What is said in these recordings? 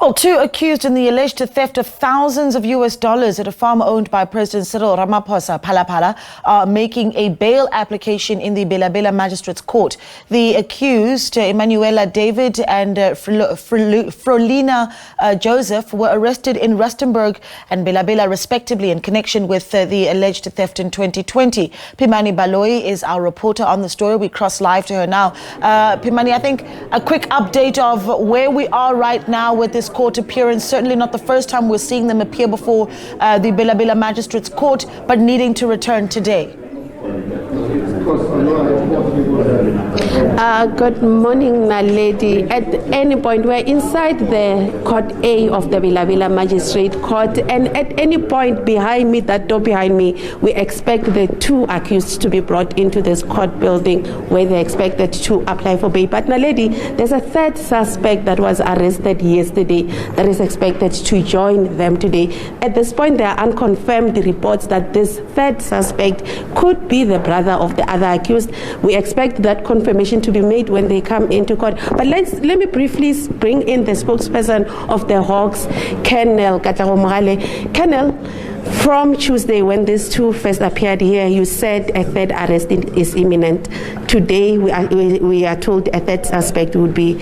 Well, two accused in the alleged theft of thousands of US dollars at a farm owned by President Cyril Ramaphosa, Phala Phala, are making a bail application in the Bela Bela Magistrates Court. The accused, Imanuwela David and Froliana Joseph, were arrested in Rustenburg and Bela Bela respectively in connection with the alleged theft in 2020. Pimani Baloyi is our reporter on the story. We cross live to her now. Pimani, I think a quick update of where we are right now with this court appearance. Certainly not the first time we're seeing them appear before the Bela Bela Magistrates Court, but needing to return today. Good morning, Naledi. At any point, we're inside the Court A of the Bela Bela Magistrate Court, and at any point behind me, that door behind me, we expect the two accused to be brought into this court building where they're expected to apply for bail. But Naledi, there's a third suspect that was arrested yesterday that is expected to join them today. At this point, there are unconfirmed reports that this third suspect could be the brother of the other accused. We expect that confirmation to be made when they come into court. But let me briefly bring in the spokesperson of the Hawks, Colonel Katagomogale. Colonel, from Tuesday, when these two first appeared here, you said a third arrest is imminent. Today, we are told a third suspect would be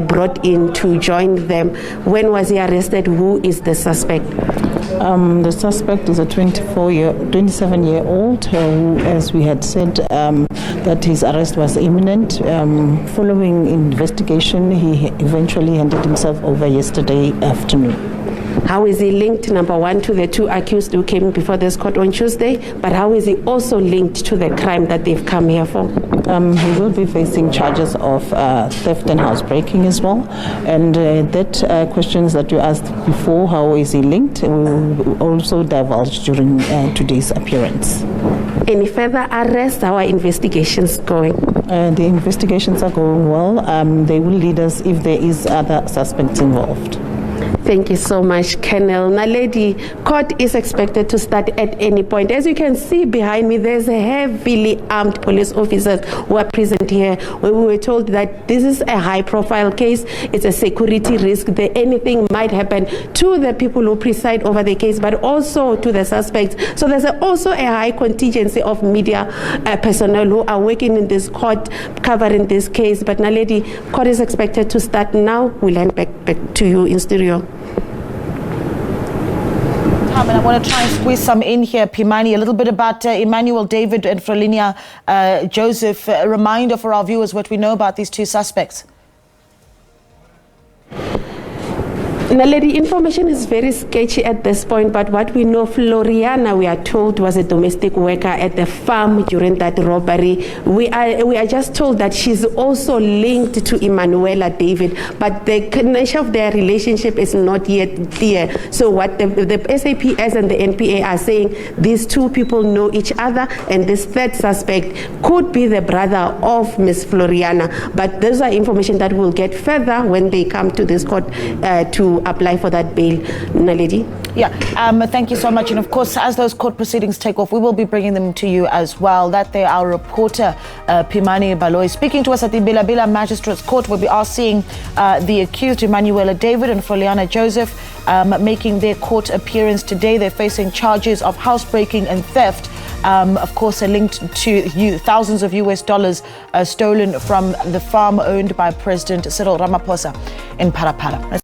brought in to join them. When was he arrested? Who is the suspect? The suspect is a 27-year-old who, as we had said, that his arrest was imminent. Following investigation, he eventually handed himself over yesterday afternoon. How is he linked, number one, to the two accused who came before this court on Tuesday? But how is he also linked to the crime that they've come here for? He will be facing charges of theft and housebreaking as well. And that questions that you asked before, how is he linked, we will also divulge during today's appearance. Any further arrests? How are investigations going? The investigations are going well. They will lead us if there is other suspects involved. Thank you so much, Colonel. Naledi, court is expected to start at any point. As you can see behind me, there's a heavily armed police officers who are present here. When we were told that this is a high-profile case, it's a security risk, that anything might happen to the people who preside over the case, but also to the suspects. So there's also a high contingency of media personnel who are working in this court, covering this case. But Naledi, court is expected to start now. We'll hand back to you in studio. And I want to try and squeeze some in here, Pimani, a little bit about Emmanuel David and Froliana Joseph. A reminder for our viewers what we know about these two suspects. Naledi, information is very sketchy at this point, but what we know, Froliana, we are told, was a domestic worker at the farm during that robbery. We are just told that she's also linked to Imanuwela David, but the nature of their relationship is not yet clear. So what the SAPS and the NPA are saying, these two people know each other, and this third suspect could be the brother of Miss Froliana. But those are information that we'll get further when they come to this court to apply for that bail. Naledi? Yeah, thank you so much. And of course, as those court proceedings take off, we will be bringing them to you as well. That they our reporter, Pimani Baloyi, speaking to us at the Bela Bela Magistrates Court, where we are seeing the accused, Imanuwela David and Froliana Joseph, making their court appearance today. They're facing charges of housebreaking and theft. Of course, are linked to thousands of US dollars stolen from the farm owned by President Cyril Ramaphosa in Phala Phala.